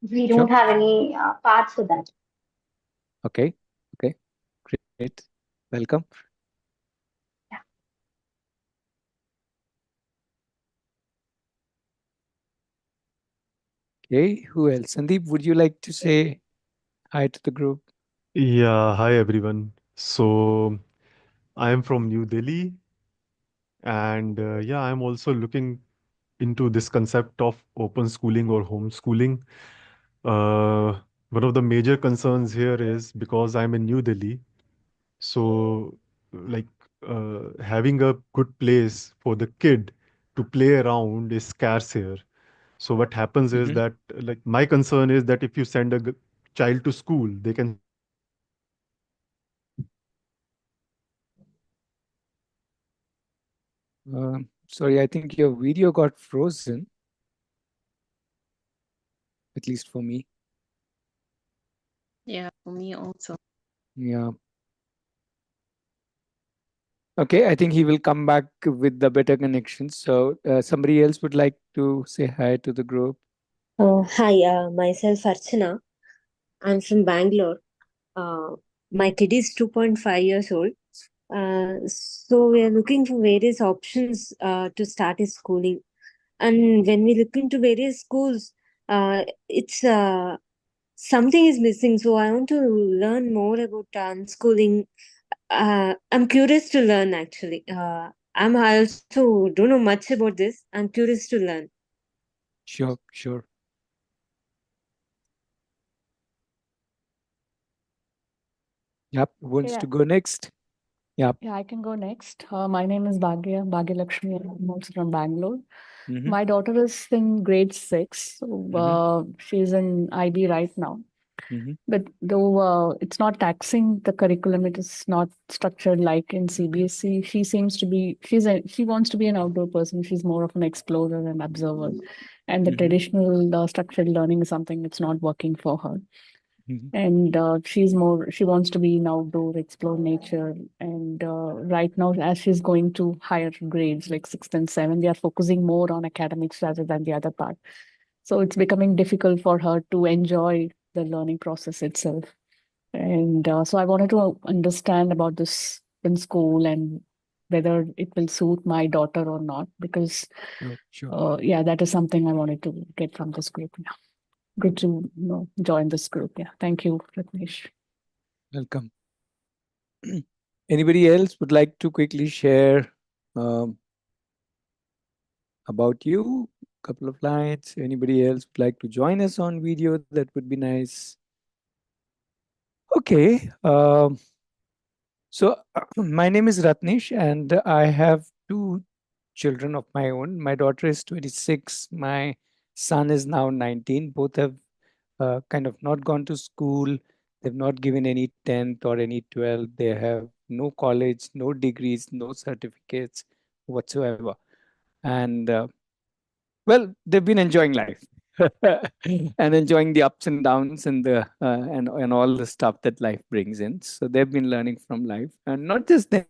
We don't Sure. have any paths for that. Okay. Okay. Great. Welcome. Yeah. Okay. Who else? Sandeep, would you like to say hi to the group? Yeah, hi everyone. So I am from New Delhi, and yeah, I'm also looking into this concept of open schooling or homeschooling. Uh, One of the major concerns here is because I'm in New Delhi, so like having a good place for the kid to play around is scarce here. So what happens is Mm-hmm. that like my concern is that if you send a child to school, they can spend a lot of time outside Sorry, I think your video got frozen, at least for me. Yeah, for me also. Yeah. Okay, I think he will come back with the better connection. So somebody else would like to say hi to the group. Hi, myself Archana. I'm from Bangalore. Uh, my kid is 2.5 years old. So we are looking for various options to start his schooling. And when we look into various schools, it's something is missing. So I want to learn more about unschooling. I'm curious to learn actually. I also don't know much about this. I'm curious to learn. Sure, sure. Yep. Who wants Yeah, to go next? Yep. yeah, I can go next. My name is Bhagya Lakshmi. I'm also from Bangalore. Mm-hmm. My daughter is in grade six. So, Mm-hmm. she's in IB right now. Mm-hmm. But though it's not taxing the curriculum, it is not structured like in CBSE. She seems to be she wants to be an outdoor person. She's more of an explorer and observer, and the Mm-hmm. traditional structured learning is something it's not working for her. Mm-hmm. And she wants to be in outdoor, explore nature. And right now, as she's going to higher grades like sixth and seventh, they are focusing more on academics rather than the other part. So it's becoming difficult for her to enjoy the learning process itself. And so I wanted to understand about this in school and whether it will suit my daughter or not, because Sure, sure. yeah, that is something I wanted to get from this group. Yeah. Good to join this group. Yeah, thank you, Ratnesh. Welcome. Anybody else would like to quickly share um, about you? Couple of lines. Anybody else would like to join us on video? That would be nice. Okay. So my name is Ratnesh, and I have two children of my own. My daughter is 26. My son is now 19. Both have kind of not gone to school. They've not given any 10th or any 12th. They have no college, no degrees, no certificates whatsoever. And well, they've been enjoying life and enjoying the ups and downs and the and all the stuff that life brings in. So they've been learning from life, and not just them.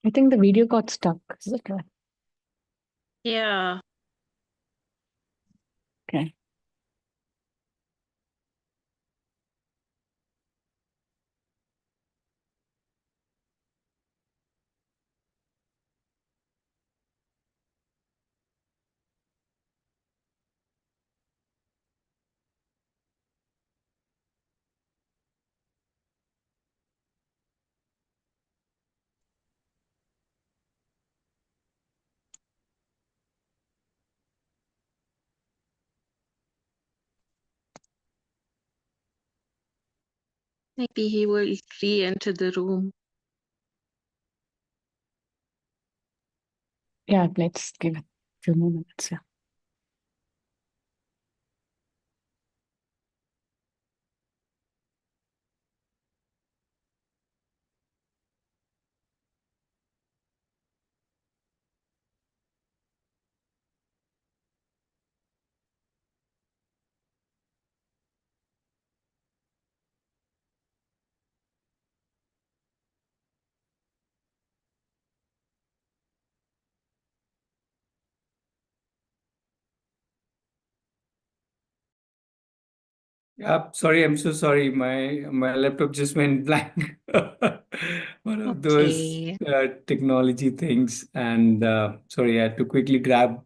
I think the video got stuck. Is it right? Yeah. Okay. Maybe he will re-enter the room. Yeah, let's give it a few more minutes. Yeah. Sorry, I'm so sorry. My laptop just went blank. One of those Okay. technology things, and sorry, I had to quickly grab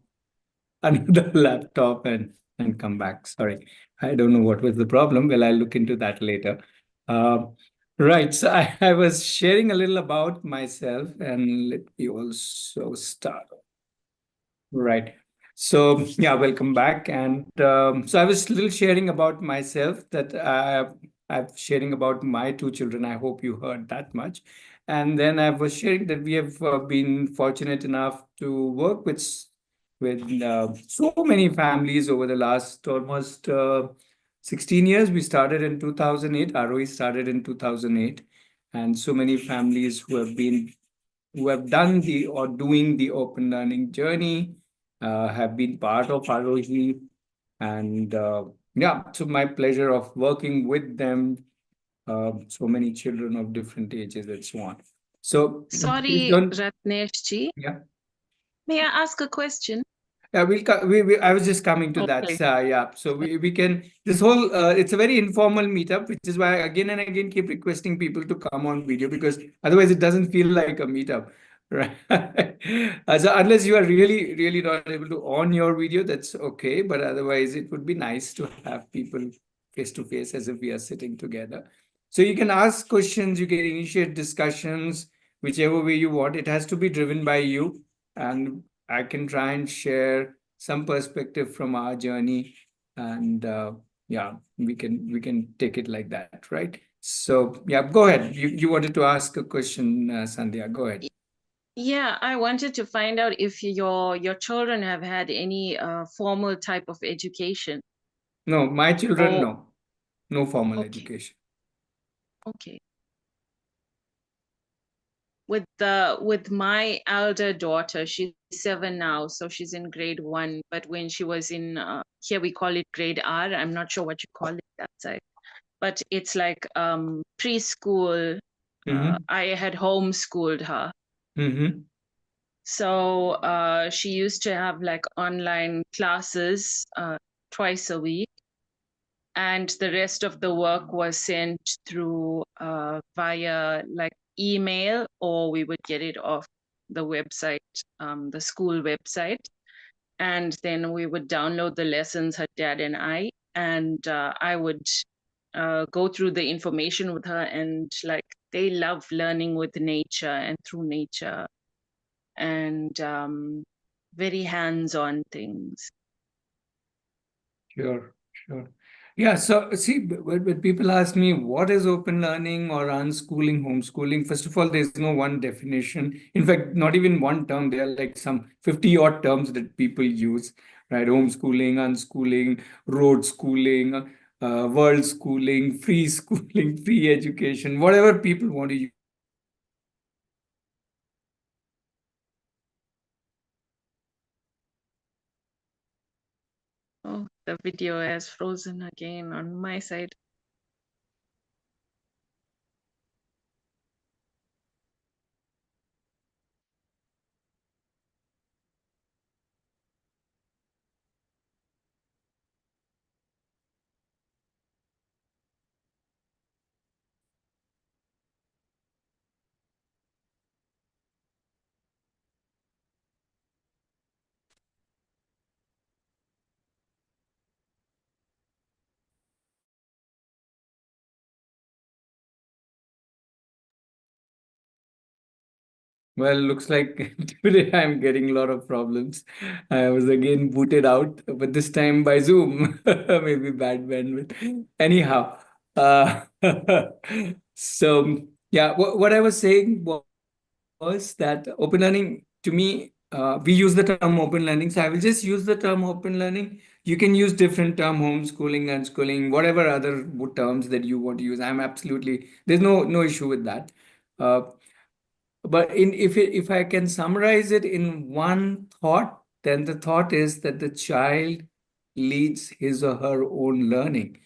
another laptop and come back. Sorry, I don't know what was the problem. Well, I'll look into that later. Uh, right. So I was sharing a little about myself, and let me also start. Right. So yeah, welcome back. And so I was little sharing about myself that I'm sharing about my two children. I hope you heard that much. And then I was sharing that we have been fortunate enough to work with so many families over the last almost 16 years. We started in 2008. Aarohi started in 2008, and so many families who have done the or doing the open learning journey, have been part of Aarohi. And yeah, so my pleasure of working with them, so many children of different ages and so on. So please Sorry, don't, Ratnesh ji. yeah. May I ask a question? Yeah, I was just coming to that. Okay. Yeah, so we can, this whole, it's a very informal meetup, which is why I again and again keep requesting people to come on video because otherwise it doesn't feel like a meetup, right? So unless you are really, really not able to on your video, that's okay. But otherwise, it would be nice to have people face to face as if we are sitting together. So you can ask questions, you can initiate discussions, whichever way you want. It has to be driven by you. And I can try and share some perspective from our journey, and yeah, we can take it like that, right? So yeah, go ahead. You wanted to ask a question, Sandhya. Go ahead. Yeah, I wanted to find out if your children have had any formal type of education. No, my children, Oh, no formal okay, education. okay. With my elder daughter, she's 7 now, so she's in grade 1. But when she was in here, we call it grade R. I'm not sure what you call it that side, but it's like preschool. Mm-hmm. I had homeschooled her. Mm-hmm. So she used to have like online classes twice a week, and the rest of the work was sent through via like email, or we would get it off the website, the school website, and then we would download the lessons, her dad and and I would go through the information with her, and like they love learning with nature and through nature, and very hands-on things. Sure, sure. Yeah, so see, when people ask me what is open learning or unschooling, homeschooling, first of all, there's no one definition. In fact, not even one term. There are like some 50 odd terms that people use, right? Homeschooling, unschooling, road schooling, world schooling, free schooling, free education, whatever people want to use. Oh, the video has frozen again on my side. Well, looks like today I'm getting a lot of problems. I was again booted out, but this time by Zoom. Maybe bad bandwidth. Anyhow, uh, so yeah, what I was saying was that open learning to me, we use the term open learning. So I will just use the term open learning. You can use different term, homeschooling, unschooling, whatever other terms that you want to use. I'm absolutely, there's no issue with that. Uh, but if I can summarize it in one thought, then the thought is that the child leads his or her own learning.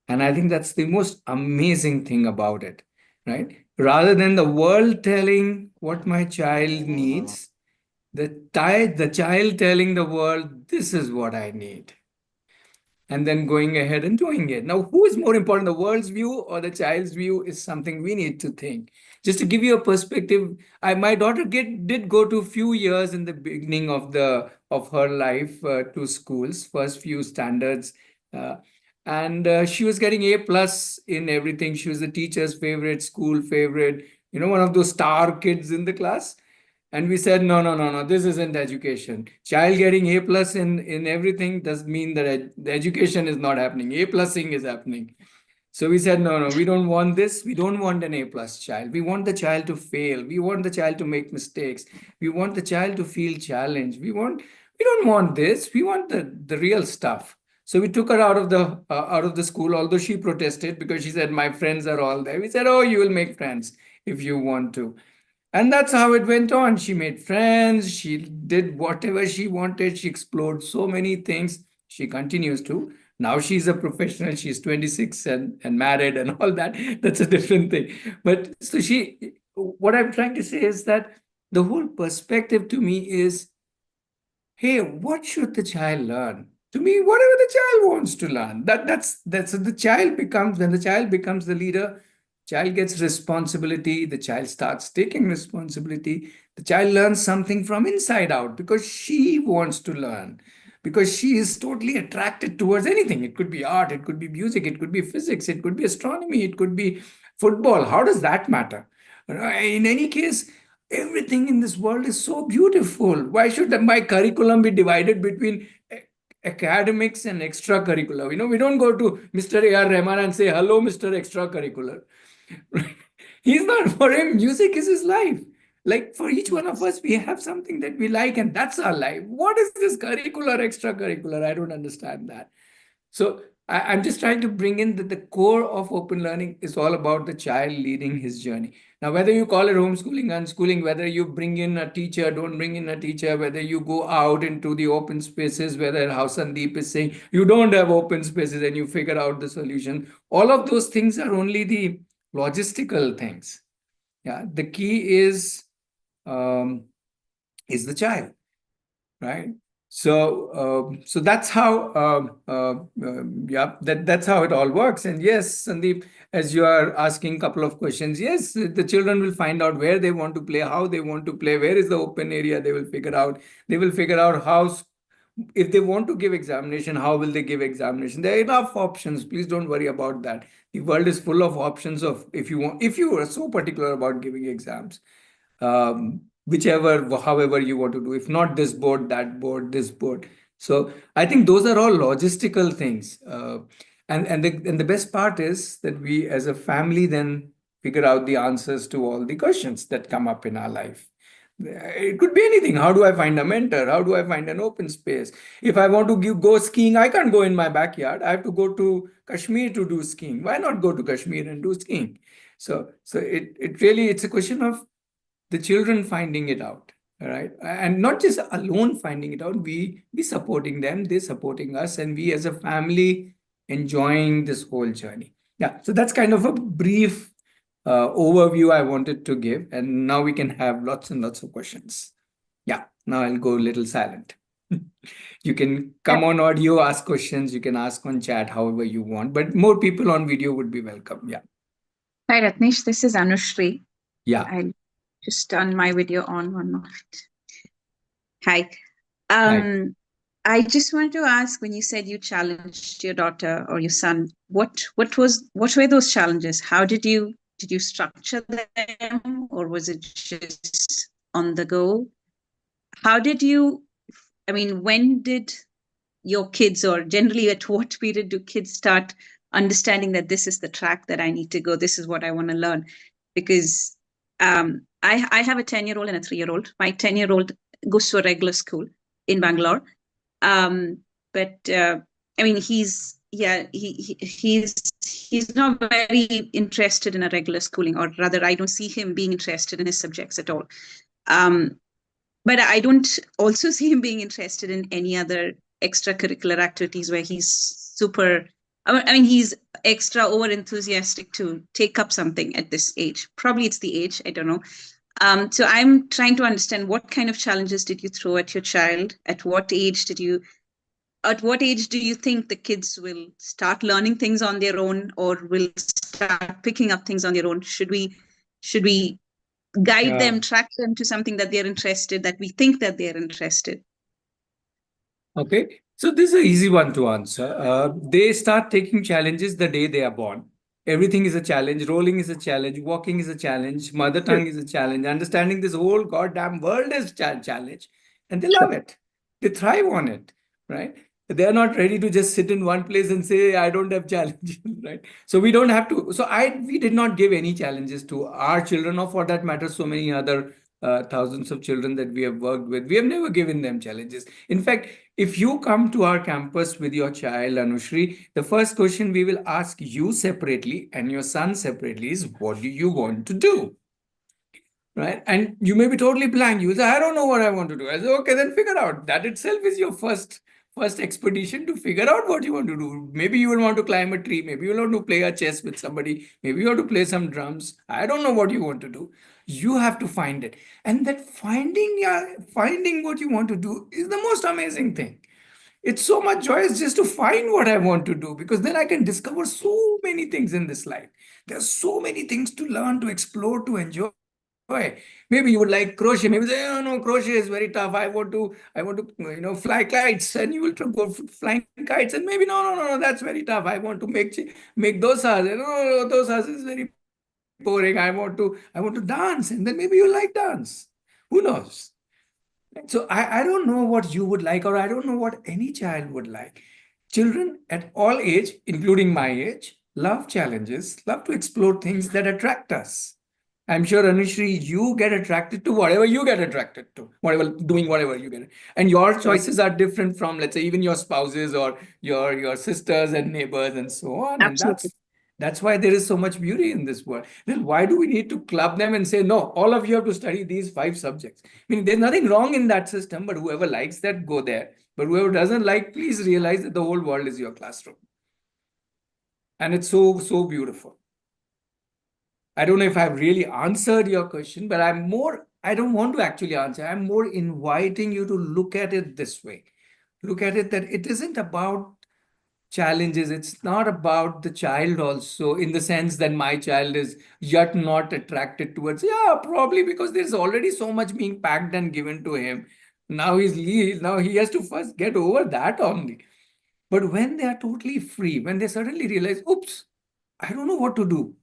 And I think that's the most amazing thing about it, right? Rather than the world telling what my child needs, the child telling the world, this is what I need. and then going ahead and doing it. Now, who is more important, the world's view or the child's view, is something we need to think. Just to give you a perspective, my daughter did go to a few years in the beginning of her life to schools, first few standards, and she was getting A plus in everything. She was the teacher's favorite, school favorite, one of those star kids in the class. And we said, no, no, no, no, this isn't education. Child getting A plus in everything does mean that the education is not happening. A plusing is happening. So we said, no, no, we don't want this. We don't want an A plus child. We want the child to fail. We want the child to make mistakes. We want the child to feel challenged. We don't want this. We want the real stuff. So we took her out of the school, although she protested because she said, my friends are all there. We said, oh, you will make friends if you want to. And that's how it went on. She made friends. She did whatever she wanted. She explored so many things. She continues to. Now she's a professional. She's 26 and married and all that. That's a different thing. But so what I'm trying to say is that the whole perspective to me is, hey, what should the child learn? To me, whatever the child wants to learn. That's the child becomes, when the child becomes the leader, child gets responsibility, the child starts taking responsibility, the child learns something from inside out because she wants to learn, because she is totally attracted towards anything. It could be art, it could be music, it could be physics, it could be astronomy, it could be football. How does that matter? In any case, everything in this world is so beautiful. Why should my curriculum be divided between academics and extracurricular? We don't go to Mr. A.R. Rahman and say, hello, Mr. Extracurricular. He's not, for him, music is his life. Like for each one of us, we have something that we like, and that's our life. What is this curricular, extracurricular? I don't understand that. So I'm just trying to bring in that the core of open learning is all about the child leading his journey. Now, whether you call it homeschooling, unschooling, whether you bring in a teacher, don't bring in a teacher, whether you go out into the open spaces, whether how Sandeep is saying you don't have open spaces and you figure out the solution, all of those things are only the logistical things. Yeah, the key is the child, right? So that's how that's how it all works. And yes, Sandeep, as you are asking a couple of questions, yes, the children will find out where they want to play, how they want to play, where is the open area. They will figure out how, if they want to give examination, how will they give examination. There are enough options. Please don't worry about that. The world is full of options of, if you are so particular about giving exams, however you want to do. If not this board, that board, this board. So I think those are all logistical things. And the best part is that we as a family then figure out the answers to all the questions that come up in our life. It could be anything. How do I find a mentor? How do I find an open space? If I want to go skiing, I can't go in my backyard. I have to go to Kashmir to do skiing. Why not go to Kashmir and do skiing? So it's a question of the children finding it out, right? And not just alone finding it out, we supporting them, they supporting us, and we as a family enjoying this whole journey. Yeah, so that's kind of a brief overview I wanted to give, and now we can have lots and lots of questions. Yeah, now I'll go a little silent. You can come on audio, ask questions, you can ask on chat, however you want, but more people on video would be welcome. Yeah. Hi, Ratnesh, this is Anushri. Yeah. I'll just turn my video on one moment. Hi. Hi. I just wanted to ask, when you said you challenged your daughter or your son, what were those challenges? How did you structure them, or was it just on the go? When did your kids, or generally at what period do kids start understanding that this is the track that I need to go, this is what I want to learn? Because I have a 10-year-old and a 3-year-old. My 10-year-old goes to a regular school in Bangalore. He's not very interested in a regular schooling, or rather, I don't see him being interested in his subjects at all. But I don't also see him being interested in any other extracurricular activities where he's he's extra over enthusiastic to take up something at this age. Probably it's the age, I don't know. So I'm trying to understand, what kind of challenges did you throw at your child? At what age did you at what age do you think the kids will start learning things on their own, or will start picking up things on their own? Should we guide them, track them to something that they're interested, that we think that they're interested? Okay, so this is an easy one to answer. They start taking challenges the day they are born. Everything is a challenge. Rolling is a challenge. Walking is a challenge. Mother Sure. tongue is a challenge. Understanding this whole goddamn world is challenge, and they Sure. love it. They thrive on it, right? They are not ready to just sit in one place and say, "I don't have challenges," right? So we don't have to. So we did not give any challenges to our children, or for that matter, so many other thousands of children that we have worked with. We have never given them challenges. In fact, if you come to our campus with your child, Anushri, the first question we will ask you separately and your son separately is, what do you want to do? Right? And you may be totally blank. You say, I don't know what I want to do. I say, okay, then figure out. That itself is your first expedition to figure out what you want to do. Maybe you will want to climb a tree. Maybe you will want to play a chess with somebody. Maybe you want to play some drums. I don't know what you want to do. You have to find it. And that finding what you want to do is the most amazing thing. It's so much joyous just to find what I want to do, because then I can discover so many things in this life. There's so many things to learn, to explore, to enjoy. Maybe you would like crochet. Maybe say, oh no, crochet is very tough. I want to, fly kites, and you will go flying kites. And maybe no, that's very tough. I want to make dosas. No, dosas is very boring. I want to dance, and then maybe you like dance. Who knows? So I don't know what you would like, or I don't know what any child would like. Children at all age, including my age, love challenges, love to explore things that attract us. I'm sure, Anushri, you get attracted to whatever you get attracted to, doing whatever you get. And your choices are different from, let's say, even your spouses or your sisters and neighbors and so on. And Absolutely. that's why there is so much beauty in this world. Then why do we need to club them and say, no, all of you have to study these 5 subjects? I mean, there's nothing wrong in that system, but whoever likes that, go there. But whoever doesn't like, please realize that the whole world is your classroom. And it's so, so beautiful. I don't know if I've really answered your question, but I don't want to actually answer. I'm more inviting you to look at it this way. Look at it that it isn't about challenges. It's not about the child also, in the sense that my child is yet not attracted towards, probably because there's already so much being packed and given to him. Now he has to first get over that only. But when they are totally free, when they suddenly realize, oops, I don't know what to do.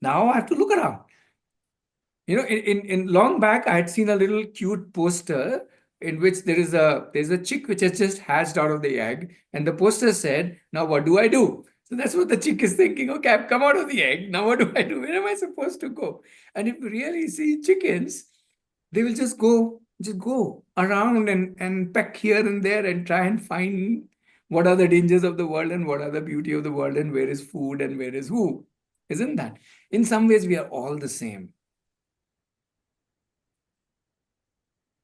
Now I have to look around. In long back, I had seen a little cute poster in which there's a chick which has just hatched out of the egg, and the poster said, "Now what do I do?" So that's what the chick is thinking. Okay, I've come out of the egg. Now what do I do? Where am I supposed to go? And if you really see chickens, they will just go around and peck here and there and try and find what are the dangers of the world and what are the beauty of the world and where is food and where is who. Isn't that? In some ways, we are all the same.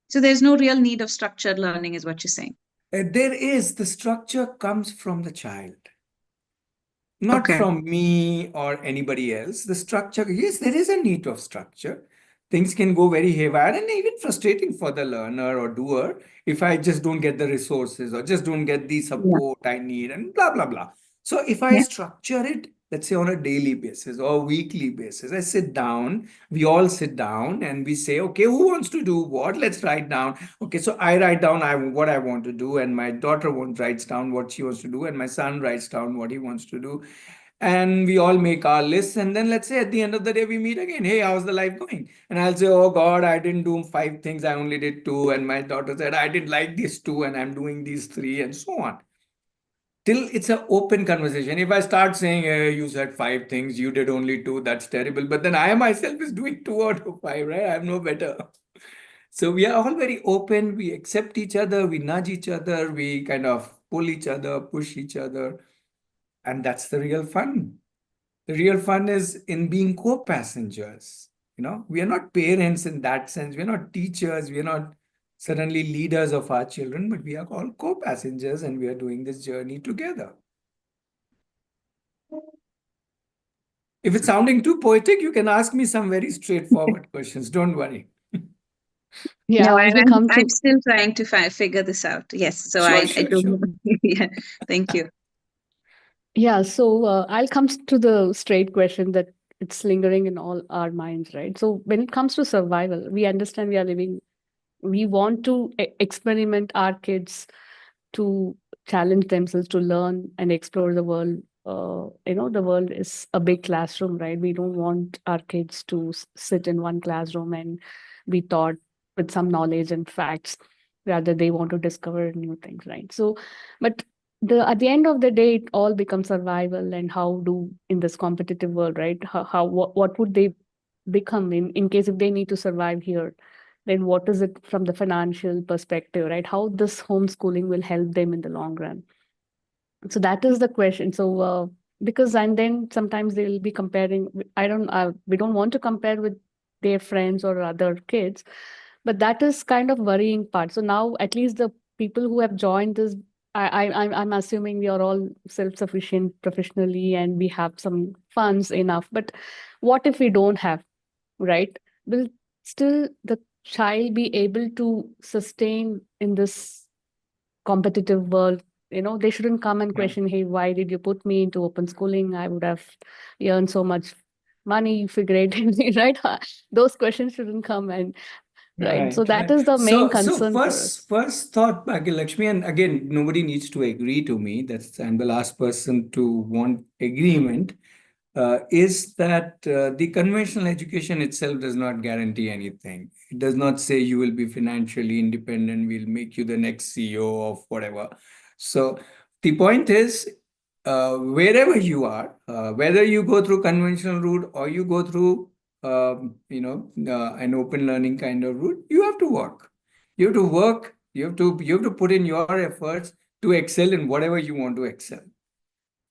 So there's no real need of structured learning, is what you're saying. There is. The structure comes from the child, not from me or anybody else. The structure, yes, there is a need of structure. Things can go very haywire and even frustrating for the learner or doer if I just don't get the resources or just don't get the support I need and blah, blah, blah. So if I structure it, let's say on a daily basis or weekly basis, we all sit down and we say, okay, who wants to do what? Let's write down. Okay, so I write down what I want to do, and my daughter writes down what she wants to do, and my son writes down what he wants to do. And we all make our lists, and then let's say at the end of the day we meet again. Hey, how's the life going? And I'll say, oh God, I didn't do 5 things, I only did 2. And my daughter said, I didn't like these 2 and I'm doing these 3, and so on. Till it's an open conversation. If I start saying, hey, you said 5 things, you did only 2, that's terrible. But then I myself is doing 2 out of 5, right? I'm no better. So we are all very open. We accept each other. We nudge each other. We kind of pull each other, push each other. And that's the real fun. The real fun is in being co-passengers. We are not parents in that sense. We're not teachers. We're not suddenly leaders of our children, but we are all co-passengers and we are doing this journey together. If it's sounding too poetic, you can ask me some very straightforward questions. Don't worry. Yeah, No, as we come to I'm still trying to figure this out. Yes, so Sure, I sure, don't sure. know. Yeah, thank you. Yeah, so I'll come to the straight question that it's lingering in all our minds, right? So when it comes to survival, we understand we are living, we want to experiment our kids to challenge themselves to learn and explore the world. The world is a big classroom, right? We don't want our kids to sit in one classroom and be taught with some knowledge and facts. Rather, they want to discover new things, right? So, but at the end of the day, it all becomes survival. And how do in this competitive world, right? What would they become in case if they need to survive here? Then what is it from the financial perspective, right? How this homeschooling will help them in the long run? So that is the question. So because and then sometimes they will be comparing. We don't want to compare with their friends or other kids, but that is kind of worrying part. So now at least the people who have joined this, I'm assuming we are all self-sufficient professionally and we have some funds enough. But what if we don't have, right? Will still the child be able to sustain in this competitive world? They shouldn't come and Yeah. question, hey, why did you put me into open schooling? I would have earned so much money figuratively, right? Those questions shouldn't come, and right. So Right, that right. is the main So concern for us. first thought, Lakshmi, and again, nobody needs to agree to me. I'm the last person to want agreement. Is that the conventional education itself does not guarantee anything. It does not say you will be financially independent, we'll make you the next CEO of whatever. So the point is, wherever you are, whether you go through conventional route or you go through, an open learning kind of route, you have to work. You have to work. You have to put in your efforts to excel in whatever you want to excel.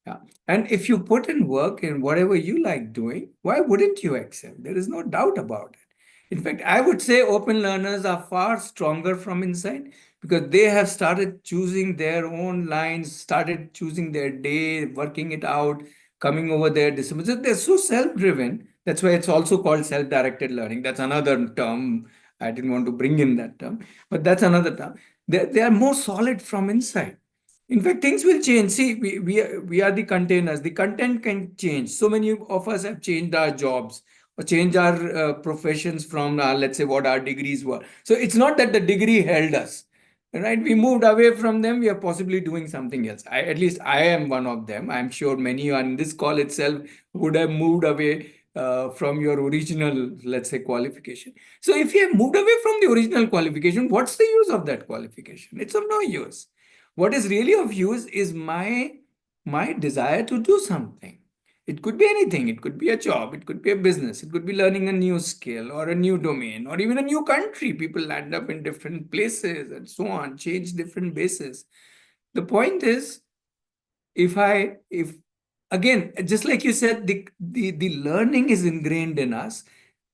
Yeah. And if you put in work in whatever you like doing, why wouldn't you excel? There is no doubt about it. In fact, I would say open learners are far stronger from inside because they have started choosing their own lines, started choosing their day, working it out, coming over their disciplines. They're so self-driven. That's why it's also called self-directed learning. That's another term. I didn't want to bring in that term, but that's another term. They are more solid from inside. In fact, things will change. See, we are the containers. The content can change. So many of us have changed our jobs or changed our professions from, let's say, what our degrees were. So it's not that the degree held us, right? We moved away from them. We are possibly doing something else. At least I am one of them. I'm sure many on this call itself would have moved away from your original, let's say, qualification. So if you have moved away from the original qualification, what's the use of that qualification? It's of no use. What is really of use is my desire to do something. It could be anything. It could be a job. It could be a business. It could be learning a new skill or a new domain or even a new country. People land up in different places and so on, change different bases. The point is, if again, just like you said, the learning is ingrained in us,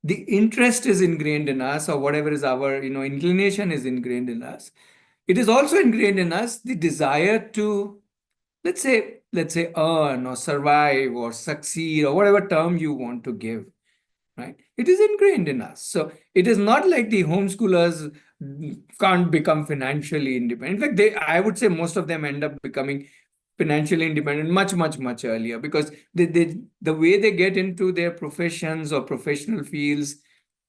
the interest is ingrained in us, or whatever is our inclination is ingrained in us. It is also ingrained in us the desire to, let's say earn or survive or succeed or whatever term you want to give, right? It is ingrained in us. So it is not like the homeschoolers can't become financially independent. In fact, I would say most of them end up becoming financially independent much, much, much earlier because the way they get into their professions or professional fields,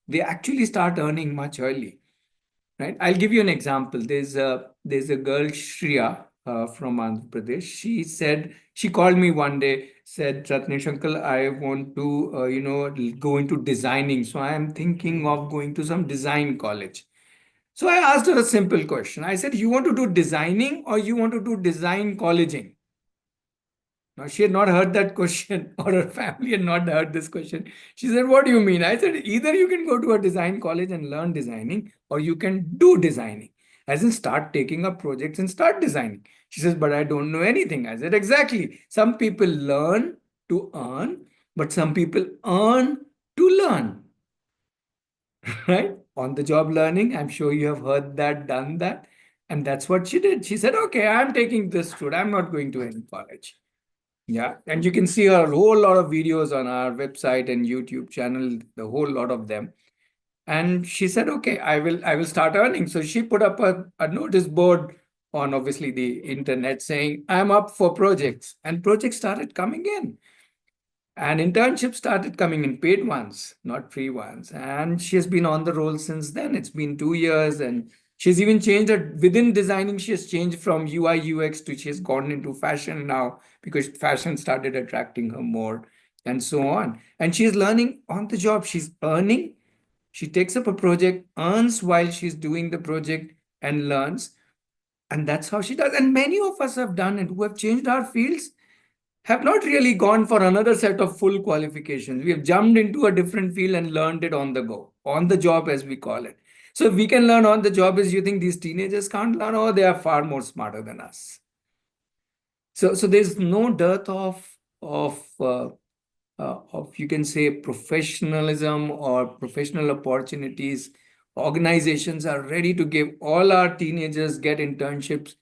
they actually start earning much early. Right. I'll give you an example. There's a girl, Shriya, from Andhra Pradesh. She called me one day, said, Ratnesh uncle, I want to, go into designing. So I am thinking of going to some design college. So I asked her a simple question. I said, you want to do designing or you want to do design colleging? Now, she had not heard that question, or her family had not heard this question. She said, what do you mean? I said, either you can go to a design college and learn designing, or you can do designing, as in start taking up projects and start designing. She says, but I don't know anything. I said, exactly. Some people learn to earn, but some people earn to learn. Right? On the job learning, I'm sure you have heard that, done that. And that's what she did. She said, okay, I'm taking this route. I'm not going to any college. Yeah, and you can see a whole lot of videos on our website and YouTube channel, the whole lot of them. And she said, okay, I will start earning. So she put up a notice board on obviously the internet saying, I'm up for projects. And projects started coming in. And internships started coming in, paid ones, not free ones. And she has been on the roll since then. It's been 2 years. And she's even changed her within designing. She has changed from UI, UX to she has gone into fashion now because fashion started attracting her more and so on. And she's learning on the job. She's earning. She takes up a project, earns while she's doing the project and learns. And that's how she does. And many of us have done it who have changed our fields have not really gone for another set of full qualifications. We have jumped into a different field and learned it on the go, on the job, as we call it. So if we can learn on the job, is you think these teenagers can't learn, or they are far more smarter than us? So there's no dearth of you can say professionalism or professional opportunities. Organizations are ready to give all our teenagers get internships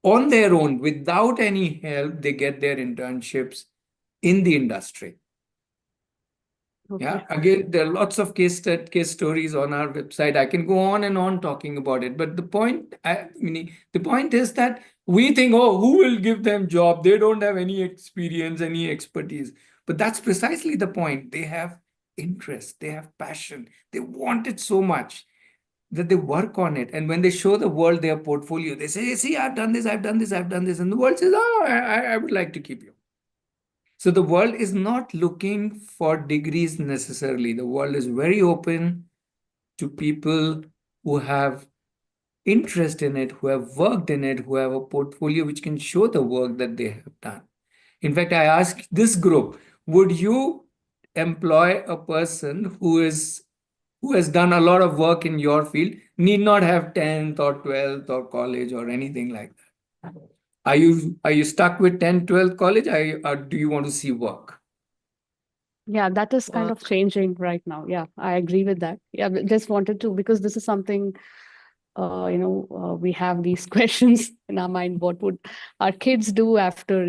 on their own without any help. They get their internships in the industry. Okay. Yeah, again, there are lots of case stories on our website. I can go on and on talking about it, but the point, the point is that we think, oh, who will give them job? They don't have any experience, any expertise. But that's precisely the point. They have interest, they have passion, they want it so much that they work on it. And when they show the world their portfolio, they say, see, I've done this, I've done this, I've done this. And the world says, oh, I would like to keep you. So the world is not looking for degrees necessarily. The world is very open to people who have interest in it, who have worked in it, who have a portfolio which can show the work that they have done. In fact, I asked this group, would you employ a person who has done a lot of work in your field, need not have 10th or 12th or college or anything like that? Are you stuck with 10th, 12th college, or do you want to see work? Yeah, that is kind of changing right now. Yeah, I agree with that. Yeah, but just wanted to, because this is something, we have these questions in our mind. What would our kids do after,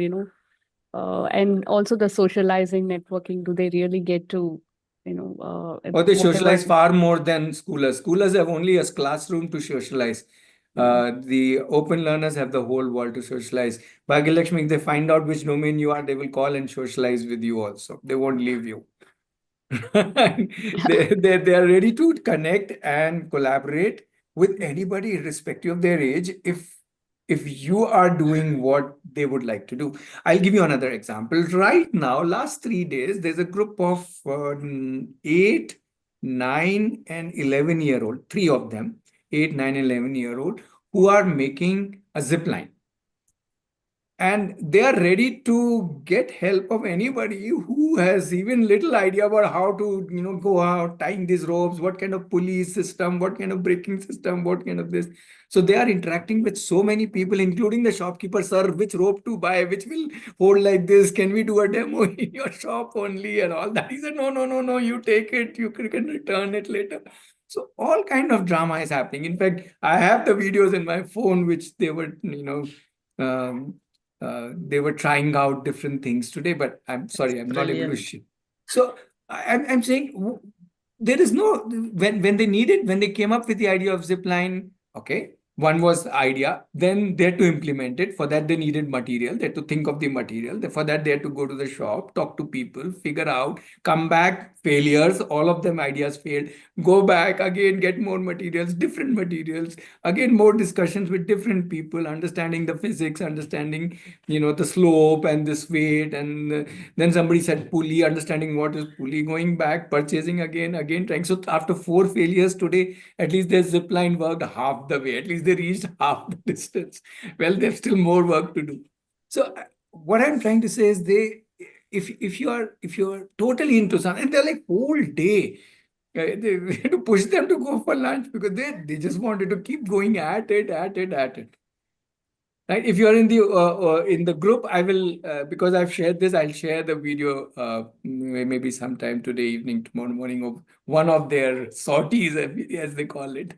and also the socializing, networking, do they really get to, Or they whatever? socialize far more than schoolers. Schoolers have only a classroom to socialize. The open learners have the whole world to socialize. Bhagilakshmi, if they find out which domain you are, they will call and socialize with you also. They won't leave you. They are ready to connect and collaborate with anybody, irrespective of their age, if you are doing what they would like to do. I'll give you another example. Right now, last 3 days, there's a group of 8, 9, and 11-year-old, three of them, 8, 9, 11-year-old, who are making a zip line. And they are ready to get help of anybody who has even little idea about how to, go out, tying these ropes, what kind of pulley system, what kind of braking system, what kind of this. So they are interacting with so many people, including the shopkeeper, sir, which rope to buy, which will hold like this. Can we do a demo in your shop only and all that? He said, no, you take it, you can return it later. So all kind of drama is happening. In fact, I have the videos in my phone, which they were, they were trying out different things today, but I'm sorry, I'm not able to share. So I'm saying there is no, when they needed, when they came up with the idea of zipline, okay, one was the idea, then they had to implement it. For that, they needed material. They had to think of the material. For that, they had to go to the shop, talk to people, figure out, come back, failures, all of them ideas failed, go back again, get more materials, different materials, again, more discussions with different people, understanding the physics, understanding, the slope and this weight. And then somebody said pulley, understanding what is pulley, going back, purchasing again, trying. So after 4 failures today, at least their zip line worked half the way. At least they reached half the distance. Well, there's still more work to do. So what I'm trying to say is if you're totally into something, and they're like whole day, they had to push them to go for lunch because they just wanted to keep going at it. Right? If you are in the group, I will because I've shared this. I'll share the video maybe sometime today evening, tomorrow morning, of one of their sorties, as they call it.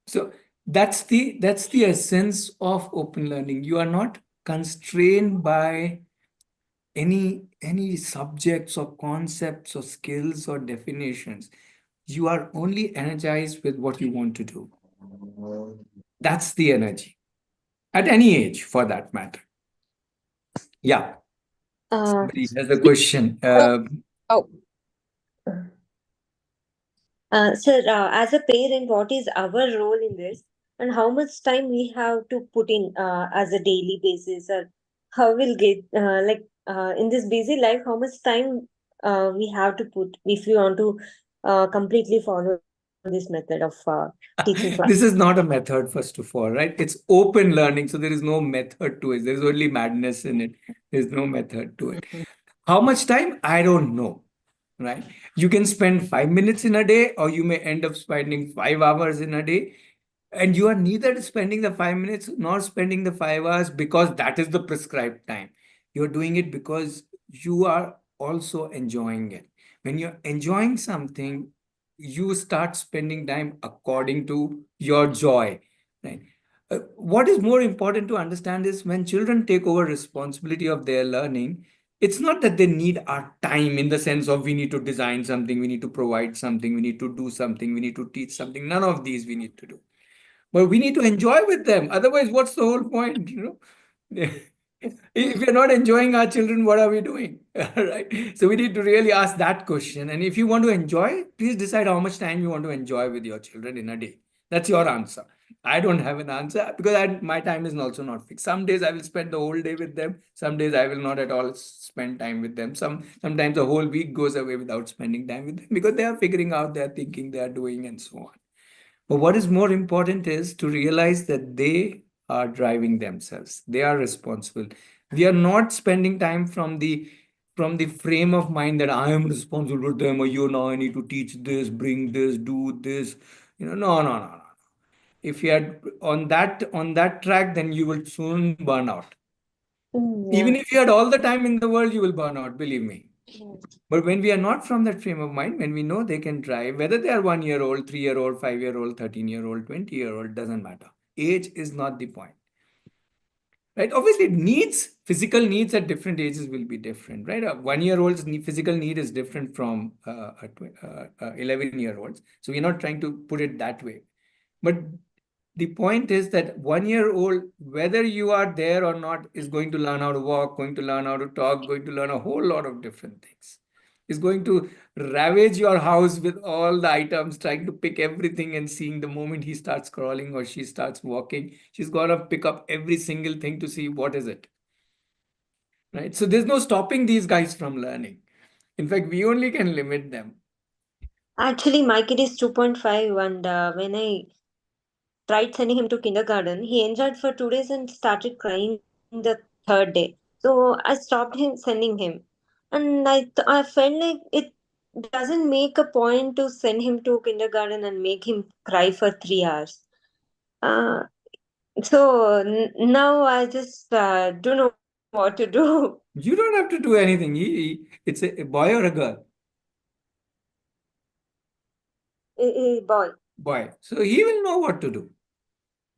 So that's the essence of open learning. You are not constrained by any subjects or concepts or skills or definitions. you are only energized with what you want to do. That's the energy at any age, for that matter. Yeah. Somebody has a question. Oh. Sir, as a parent, what is our role in this, and how much time we have to put in as a daily basis, or how we'll get in this busy life, how much time we have to put if we want to completely follow this method of teaching class? This is not a method, first of all, right? It's open learning, so there is no method to it. There is only madness in it. There's no method to it. How much time? I don't know, right? You can spend 5 minutes in a day, or you may end up spending 5 hours in a day. And you are neither spending the 5 minutes nor spending the 5 hours because that is the prescribed time. You're doing it because you are also enjoying it. When you're enjoying something, you start spending time according to your joy, right? What is more important to understand is when children take over responsibility of their learning, it's not that they need our time in the sense of we need to design something, we need to provide something, we need to do something, we need to teach something. None of these we need to do. But we need to enjoy with them. Otherwise, what's the whole point? If we're not enjoying our children, what are we doing? Right? So we need to really ask that question. And if you want to enjoy, please decide how much time you want to enjoy with your children in a day. That's your answer. I don't have an answer because my time is also not fixed. Some days I will spend the whole day with them. Some days I will not at all spend time with them. Sometimes the whole week goes away without spending time with them because they are figuring out, they are thinking, they are doing, and so on. But what is more important is to realize that they are driving themselves. They are responsible. We are not spending time from the frame of mind that I am responsible for them, or you know, I need to teach this, bring this, do this. No. If you are on that track, then you will soon burn out. Even if you had all the time in the world, you will burn out, believe me. But when we are not from that frame of mind, when we know they can drive, whether they are 1 year old, 3 year old, 5 year old, 13-year-old, 20-year-old, doesn't matter. Age is not the point. Right? Obviously, physical needs at different ages will be different, right? A 1 year old's physical need is different from 11-year-olds. So we're not trying to put it that way. But the point is that 1 year old, whether you are there or not, is going to learn how to walk, going to learn how to talk, going to learn a whole lot of different things. Is going to ravage your house with all the items, trying to pick everything and seeing the moment he starts crawling or she starts walking, she's got to pick up every single thing to see what is it. Right? So there's no stopping these guys from learning. In fact, we only can limit them. Actually, my kid is 2.5, and when I tried sending him to kindergarten, he enjoyed for 2 days and started crying the third day. So I stopped sending him, and I felt like it doesn't make a point to send him to kindergarten and make him cry for 3 hours. Uh, now I just don't know what to do. You don't have to do anything. It's a boy or a girl? Boy. Boy. So he will know what to do.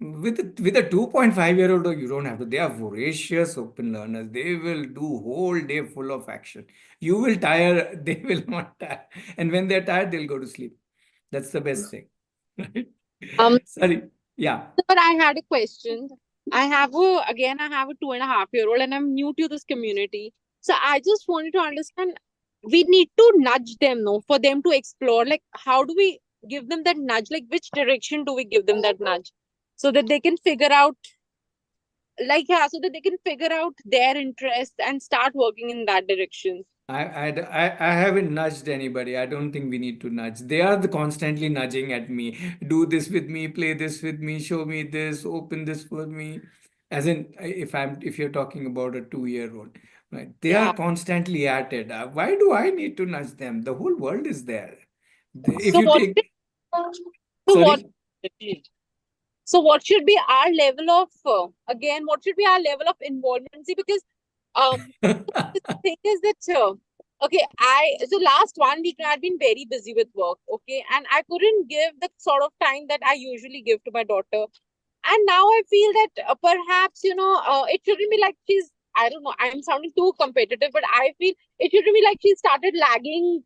With a 2.5-year-old, you don't have to. They are voracious open learners. They will do whole day full of action. You will tire, they will not tire. And when they're tired, they'll go to sleep. That's the best thing. Right? Sorry. Yeah. But I had a question. I have a 2.5-year-old and I'm new to this community. So I just wanted to understand, we need to nudge them, no, for them to explore. Like, how do we give them that nudge? Like, which direction do we give them that nudge? So that they can figure out, so that they can figure out their interest and start working in that direction. I haven't nudged anybody. I don't think we need to nudge. They are constantly nudging at me. Do this with me, play this with me, show me this, open this for me. As in, if you're talking about a 2-year-old, right? They Yeah. are constantly at it. Why do I need to nudge them? The whole world is there. If So you what? take, So what? sorry, So what should be our level of what should be our level of involvement? See, because the thing is that okay, last 1 week I've been very busy with work, okay, and I couldn't give the sort of time that I usually give to my daughter. And now I feel that perhaps it shouldn't be like she's, I don't know, I'm sounding too competitive, but I feel it shouldn't be like she started lagging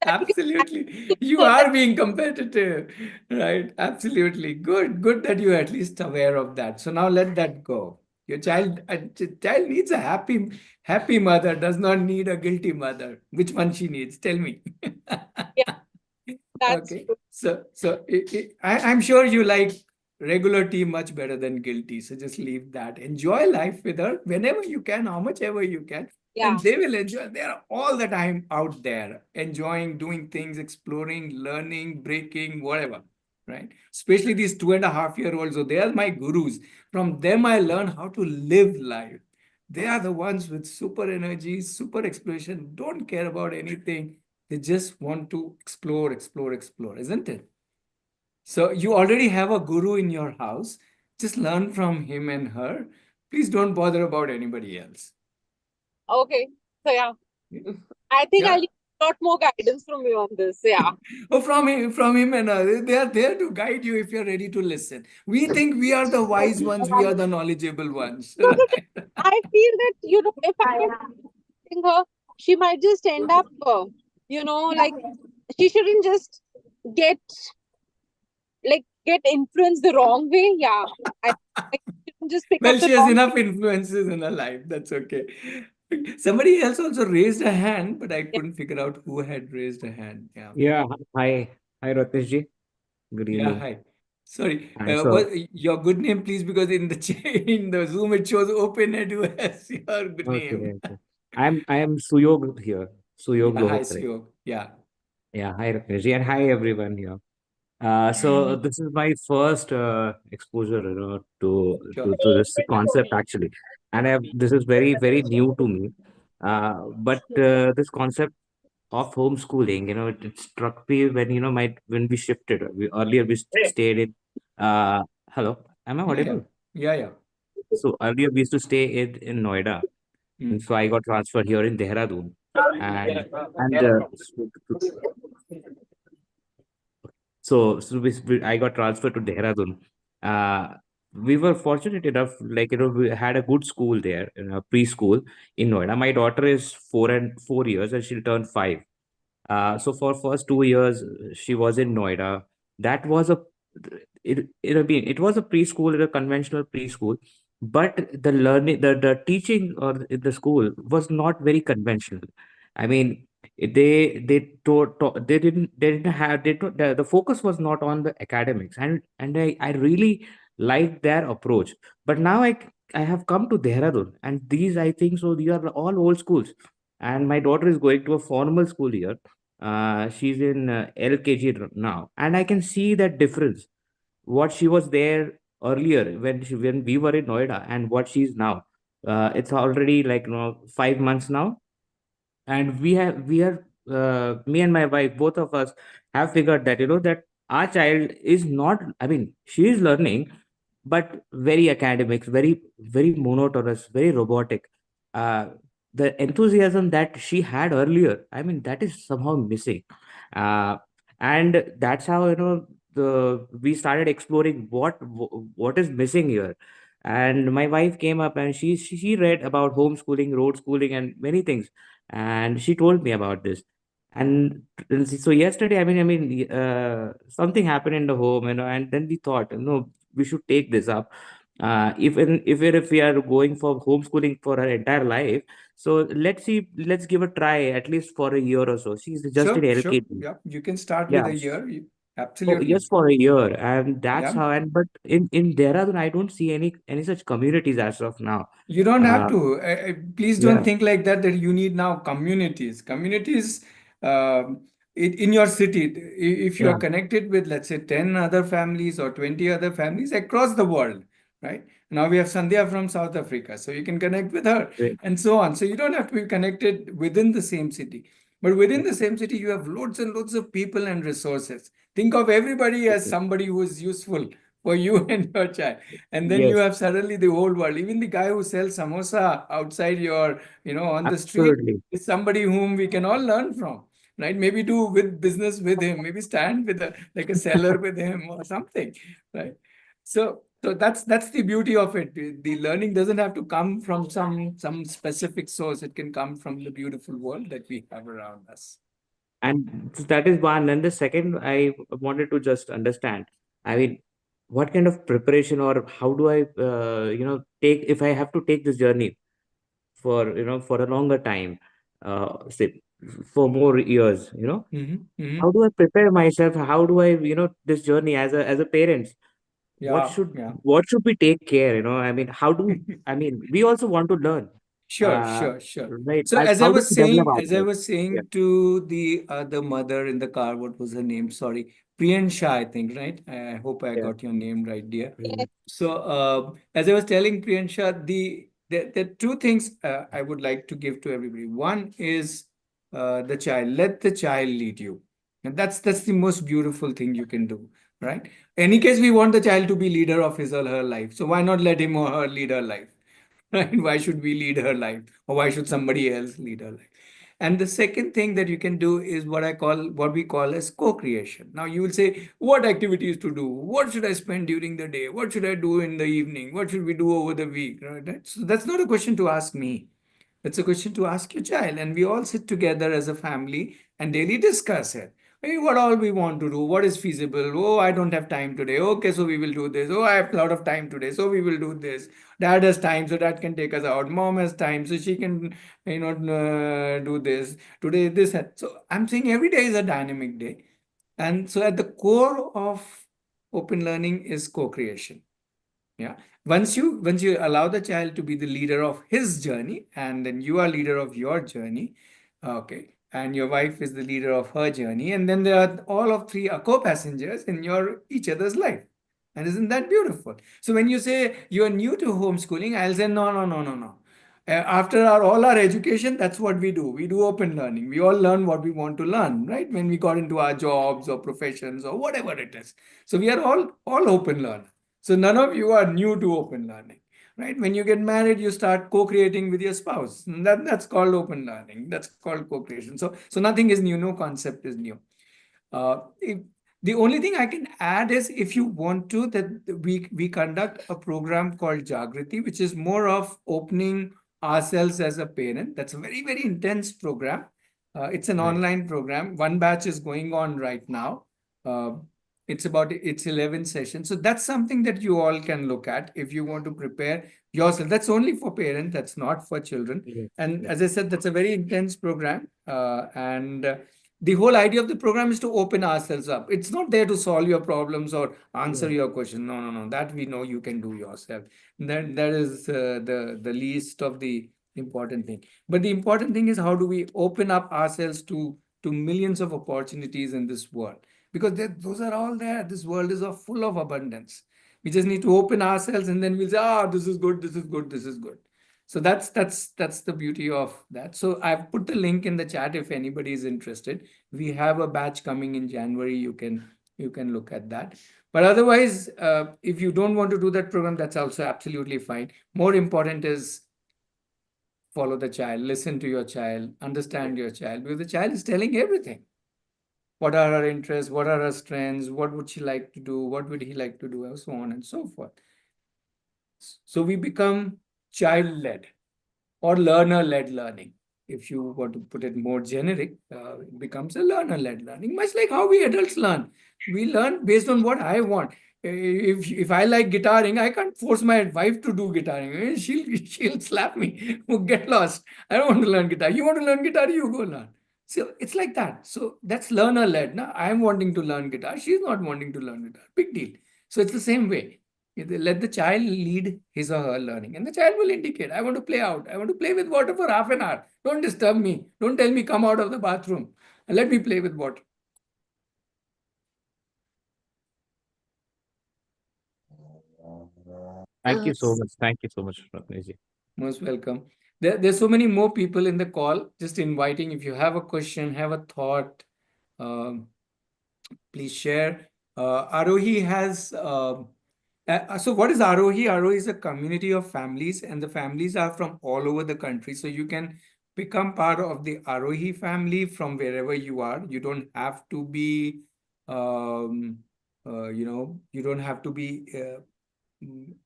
Absolutely. You So that, are being competitive, right? Absolutely. Good. Good that you're at least aware of that. So now let that go. Your child needs a happy mother, does not need a guilty mother. Which one she needs? Tell me. yeah, that's Okay. true. I'm sure you like regular tea much better than guilty. So just leave that. Enjoy life with her whenever you can, how much ever you can. And Yeah. they will enjoy. They are all the time out there, enjoying doing things, exploring, learning, breaking, whatever. Right? Especially these 2.5-year-olds. So they are my gurus. From them, I learn how to live life. They are the ones with super energy, super exploration, don't care about anything. They just want to explore, explore, explore, isn't it? So you already have a guru in your house. Just learn from him and her. Please don't bother about anybody else. Okay. So yeah, I think Yeah. I'll need a lot more guidance from you on this. Yeah. Oh, from him and they are there to guide you if you're ready to listen. We think we are the wise ones, we are the knowledgeable ones, No, but right? I feel that, if I am telling her, she might just end up, like she shouldn't just get get influenced the wrong way. Yeah. I like she shouldn't just pick up Well, the she has wrong enough influences in her life. That's okay. Somebody else also raised a hand, but I yeah. couldn't figure out who had raised a hand. Yeah. Yeah, hi, hi, Ratish ji. Good Yeah, evening. hi. Sorry, Hi, so what your good name, please, because in the in the Zoom it shows open and you has your good okay, name. okay. I am Suyog here, Suyog Yeah, hi, Lohatre. Sio. Yeah, Yeah, hi, Ratish ji, and hi everyone here. So this is my first exposure, sure. to this concept actually, and this is very new to me. But this concept of homeschooling, it struck me when when we shifted. Earlier we stayed in. Hello, am I Yeah, yeah, audible? yeah, yeah. So earlier we used to stay in Noida, and Hmm. so I got transferred here in Dehradun, and I got transferred to Dehradun. Uh, we were fortunate enough, like we had a good school there, preschool in Noida. My daughter is 4 years, and she'll turn 5. So for first 2 years, she was in Noida. That was a it was a preschool, a conventional preschool, but the learning, the teaching or in the school was not very conventional. I mean, they didn't have the focus was not on the academics, and I really liked their approach. But now I have come to Dehradun, and these I think so these are all old schools, and my daughter is going to a formal school here. She's in LKG now, and I can see that difference. What she was there earlier when we were in Noida, and what she's now. It's already like 5 months now, and we are me and my wife, both of us, have figured that that our child is not. I mean, she is learning, but very academics, very monotonous, very robotic. uh, the enthusiasm that she had earlier, I mean, that is somehow missing. uh, and that's how the we started exploring what is missing here. And my wife came up, and she read about homeschooling, road schooling, and many things, and she told me about this. And so yesterday, something happened in the home, and then we thought, we should take this up. If we are going for homeschooling for her entire life, so let's give a try at least for a year or so. She's just in Sure, sure. LKG. Yeah, you can start Yeah. with a year. Oh, Absolutely. just for a year, and that's Yeah. how. And but in Dehradun, I don't see any such communities as of now. You don't have Uh, to. Please don't yeah, think like that, that you need now communities. Communities in your city, if you are yeah, connected with, let's say, 10 other families or 20 other families across the world, right? Now we have Sandhya from South Africa, so you can connect with her great. and so on. So you don't have to be connected within the same city. But within the same city, you have loads and loads of people and resources. Think of everybody as Okay. somebody who is useful for you and your child. And then you Yes, have suddenly the whole world. Even the guy who sells samosa outside your, on the street absolutely. is somebody whom we can all learn from, right? Maybe do with business with him, maybe stand with like a seller with him or something, right? So that's the beauty of it. The learning doesn't have to come from some specific source. It can come from the beautiful world that we have around us. And that is one. And the second, I wanted to just understand, I mean, what kind of preparation, or how do I, take, if I have to take this journey for, for a longer time, say, for more years, how do I prepare myself? How do I, this journey as a parent, what Yeah, should, yeah. we take care, I mean, how do, I mean, we also want to learn, Sure, uh, sure, sure. right? So as I How do was we develop saying, ourselves? Yeah. to the other mother in the car, what was her name? Sorry, Priyansha, I think, right? I hope I Yeah. got your name right, dear. Mhm. So as I was telling Priyansha, the two things I would like to give to everybody. One is the child. Let the child lead you, and that's the most beautiful thing you can do, right? Any case, we want the child to be leader of his or her life. So why not let him or her lead her life? Right? Why should we lead her life, or why should somebody else lead her life? And the second thing that you can do is what we call as co-creation. Now you will say, what activities to do? What should I spend during the day? What should I do in the evening? What should we do over the week? Right? That's not a question to ask me. It's a question to ask your child. And we all sit together as a family and daily discuss it. Hey, what all we want to do? What is feasible? Oh, I don't have time today. Okay, so we will do this. Oh, I have a lot of time today, so we will do this. Dad has time, so dad can take us out. Mom has time, so she can, do this. Today, this. So I'm saying every day is a dynamic day. And so at the core of open learning is co-creation. Yeah. Once you allow the child to be the leader of his journey, and then you are leader of your journey, okay, and your wife is the leader of her journey, and then there are all of three are co-passengers in your each other's life. And isn't that beautiful? So when you say you are new to homeschooling, I'll say no, no, no, no, no. After all our education, that's what we do. We do open learning. We all learn what we want to learn, right? When we got into our jobs or professions or whatever it is. So we are all open learners. So none of you are new to open learning, right? When you get married, you start co-creating with your spouse. And that's called open learning. That's called co-creation. So nothing is new. No concept is new. If, the only thing I can add is if you want to, that we conduct a program called Jagriti, which is more of opening ourselves as a parent. That's a very, very intense program. It's an Right. online program. One batch is going on right now. Uh, it's 11 sessions. So that's something that you all can look at if you want to prepare yourself. That's only for parents. That's not for children. Yes. And Yes. as I said, that's a very intense program. And the whole idea of the program is to open ourselves up. It's not there to solve your problems or answer Yes. your question. No, no, no. That we know you can do yourself. That is the least of the important thing. But the important thing is how do we open up ourselves to millions of opportunities in this world? Because those are all there. This world is full of abundance. We just need to open ourselves, and then we'll say, this is good, this is good, this is good. So that's the beauty of that. So I've put the link in the chat if anybody is interested. We have a batch coming in January. You can look at that. But otherwise, if you don't want to do that program, that's also absolutely fine. More important is follow the child, listen to your child, understand your child, because the child is telling everything. What are her interests? What are her strengths? What would she like to do? What would he like to do? And so on and so forth. So we become child-led or learner-led learning. If you want to put it more generic, it becomes a learner-led learning, much like how we adults learn. We learn based on what I want. If I like guitaring, I can't force my wife to do guitaring. She'll slap me. Get lost. I don't want to learn guitar. You want to learn guitar? You go learn. So it's like that. So that's learner-led. Now I'm wanting to learn guitar. She's not wanting to learn guitar. Big deal. So it's the same way. Let the child lead his or her learning, and the child will indicate, I want to play out. I want to play with water for half an hour. Don't disturb me. Don't tell me come out of the bathroom. And let me play with water. Thank you so Uh, much. Thank you so much, Ratnesh. Most welcome. There's so many more people in the call. Just inviting, if you have a question, have a thought, um, please share. Aarohi has so what is Aarohi? Aarohi is a community of families, and the families are from all over the country. So you can become part of the Aarohi family from wherever you are. You don't have to be, you don't have to be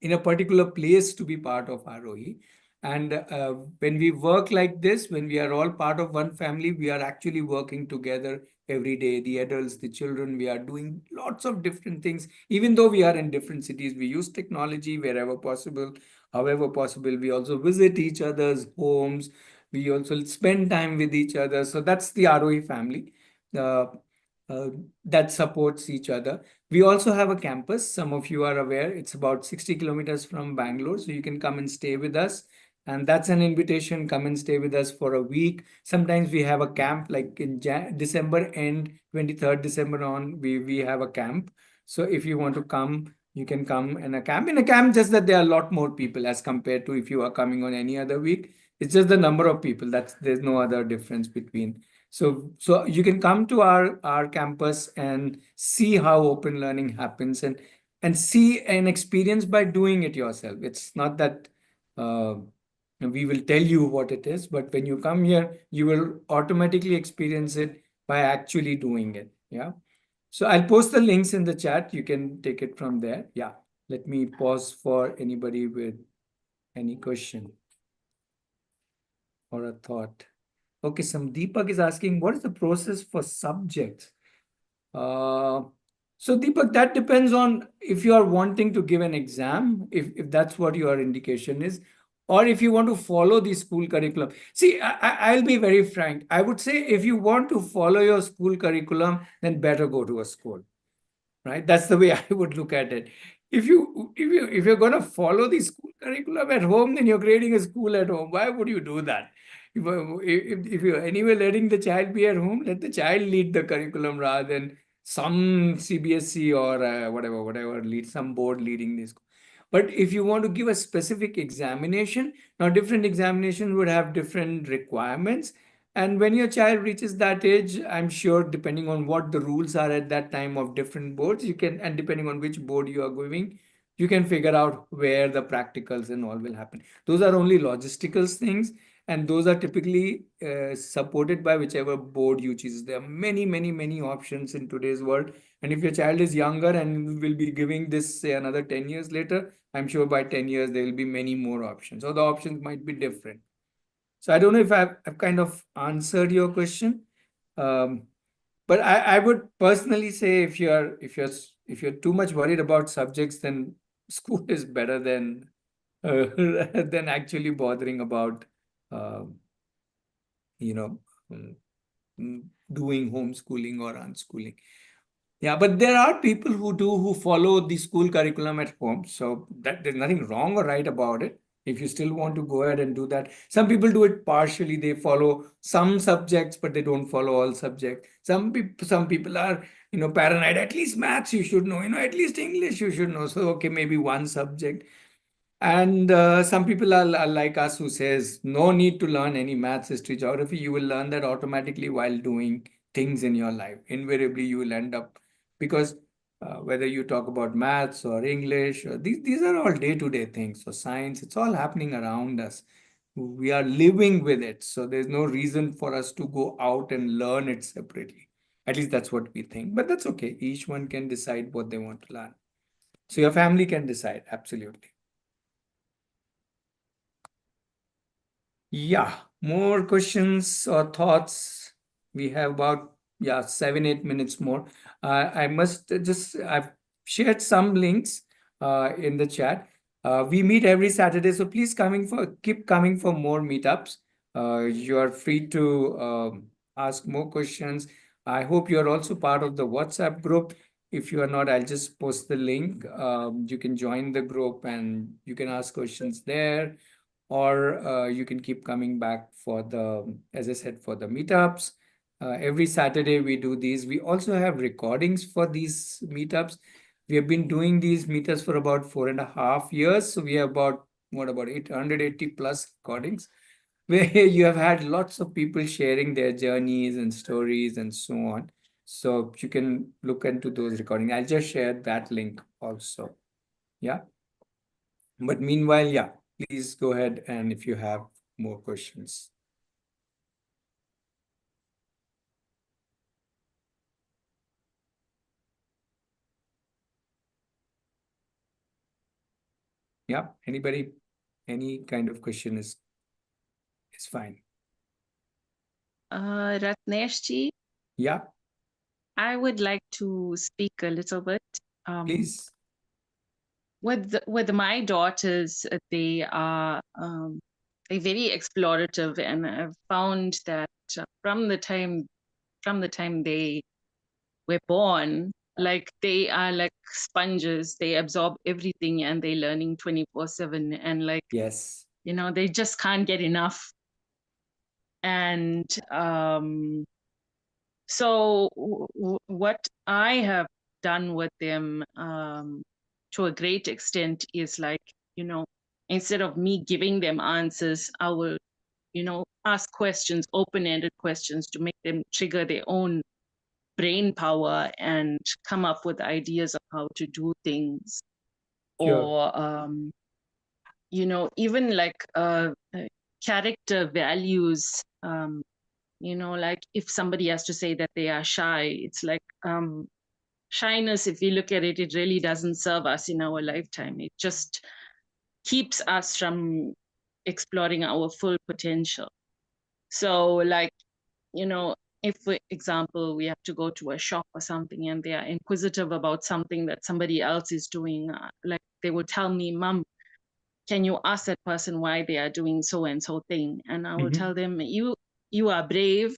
in a particular place to be part of Aarohi. And when we work like this, when we are all part of one family, we are actually working together every day. The adults, the children, we are doing lots of different things. Even though we are in different cities, we use technology wherever possible, however possible. We also visit each other's homes. We also spend time with each other. So that's the Aarohi family uh, that supports each other. We also have a campus. Some of you are aware, it's about 60 kilometers from Bangalore. So you can come and stay with us. And that's an invitation. Come and stay with us for a week. Sometimes we have a camp, like in December end, 23rd December on, we have a camp. So if you want to come, you can come in a camp. In a camp, just that there are a lot more people as compared to if you are coming on any other week. It's just the number of people. There's no other difference between. So you can come to our campus and see how open learning happens, and see and experience by doing it yourself. It's not that we will tell you what it is, but when you come here, you will automatically experience it by actually doing it. Yeah. So I'll post the links in the chat. You can take it from there. Yeah. Let me pause for anybody with any question or a thought. Okay, some Deepak is asking, what is the process for subjects? So Deepak, that depends on if you are wanting to give an exam, if that's what your indication is, or if you want to follow the school curriculum. See, I'll be very frank. I would say if you want to follow your school curriculum, then better go to a school, right? That's the way I would look at it. If you're going to follow the school curriculum at home, then you're creating a school at home. Why would you do that? If you're anyway letting the child be at home, let the child lead the curriculum rather than some CBSE or whatever lead some board leading this. But if you want to give a specific examination, now different examinations would have different requirements. And when your child reaches that age, I'm sure depending on what the rules are at that time of different boards, you can, and depending on which board you are going, you can figure out where the practicals and all will happen. Those are only logistical things, and those are typically supported by whichever board you choose. There are many, many, many options in today's world. And if your child is younger and will be giving this, say, another 10 years later, I'm sure by 10 years, there will be many more options. So the options might be different. So I don't know if I've kind of answered your question. But I would personally say if you're too much worried about subjects, then school is better than than actually bothering about uh, you know mm, doing homeschooling or unschooling. Yeah, but there are people who follow the school curriculum at home. So that there's nothing wrong or right about it. If you still want to go ahead and do that, some people do it partially. They follow some subjects, but they don't follow all subjects. Some people are paranoid. At least maths you should know. At least English you should know. So okay, maybe one subject. And some people are like us who says no need to learn any maths, history, geography. You will learn that automatically while doing things in your life. Invariably, you will end up because whether you talk about maths or English, or these are all day-to-day things. So science, it's all happening around us. We are living with it. So there's no reason for us to go out and learn it separately. At least that's what we think. But that's okay. Each one can decide what they want to learn. So your family can decide. Absolutely. Yeah, more questions or thoughts? We have about 7-8 minutes more. I must I've shared some links in the chat. We meet every Saturday, so please keep coming for more meetups. You are free to ask more questions. I hope you are also part of the WhatsApp group. If you are not, I'll just post the link. You can join the group and you can ask questions there, or you can keep coming back for as I said, for the meetups. Every Saturday we do these. We also have recordings for these meetups. We have been doing these meetups for about 4.5 years. So we have about 880 plus recordings where you have had lots of people sharing their journeys and stories and so on. So you can look into those recordings. I'll just share that link also. Yeah. But meanwhile, yeah, please go ahead and if you have more questions. Yeah, anybody? Any kind of question is fine. Ratneshji, Yeah, I would like to speak a little bit. please. With my daughters, they are they're very explorative, and I've found that from the time they were born, like they are like sponges. They absorb everything, and they're learning 24/7, and like Yes. they just can't get enough. And so what I have done with them to a great extent is like, instead of me giving them answers, I will, ask questions, open-ended questions, to make them trigger their own brain power and come up with ideas of how to do things. Sure. Or even like character values. Like if somebody has to say that they are shy, it's like shyness, if you look at it, it really doesn't serve us in our lifetime. It just keeps us from exploring our full potential. So like, if, for example, we have to go to a shop or something and they are inquisitive about something that somebody else is doing, like they will tell me, Mom, can you ask that person why they are doing so and so thing? And I will tell them, you are brave.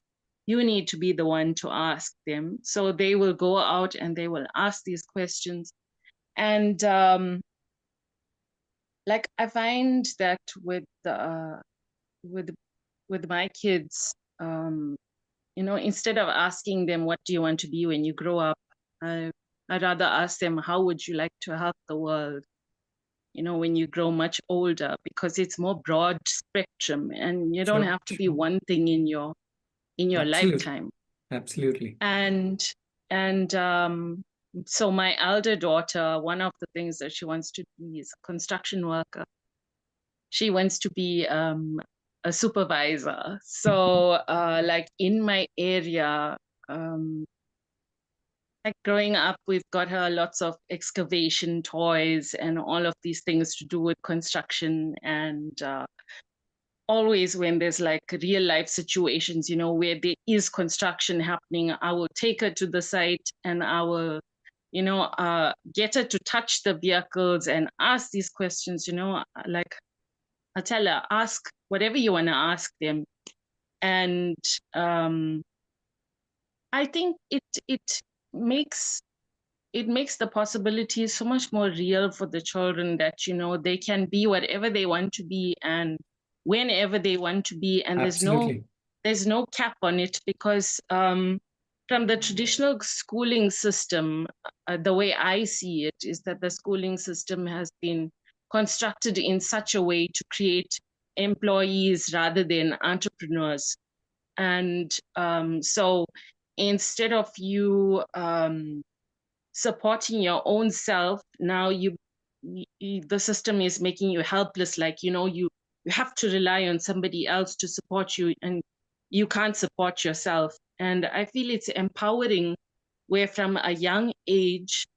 You need to be the one to ask them. So they will go out and they will ask these questions. And like I find that with my kids, instead of asking them, what do you want to be when you grow up, I'd rather ask them, how would you like to help the world, when you grow much older, because it's more broad spectrum and you don't Sure, have to be sure. one thing in your Absolutely. lifetime. Absolutely. And so my elder daughter, one of the things that she wants to be is a construction worker. She wants to be a supervisor. So like in my area, like growing up, we've got her lots of excavation toys and all of these things to do with construction. And always when there's like real life situations, where there is construction happening, I will take her to the site and I will, get her to touch the vehicles and ask these questions, like I tell her, ask whatever you want to ask them. And I think it makes the possibilities so much more real for the children, that they can be whatever they want to be and whenever they want to be, and Absolutely. there's no cap on it, because from the traditional schooling system, the way I see it is that the schooling system has been constructed in such a way to create employees rather than entrepreneurs. And so instead of you supporting your own self, now the system is making you helpless, like you have to rely on somebody else to support you, and you can't support yourself. And I feel it's empowering, where from a young age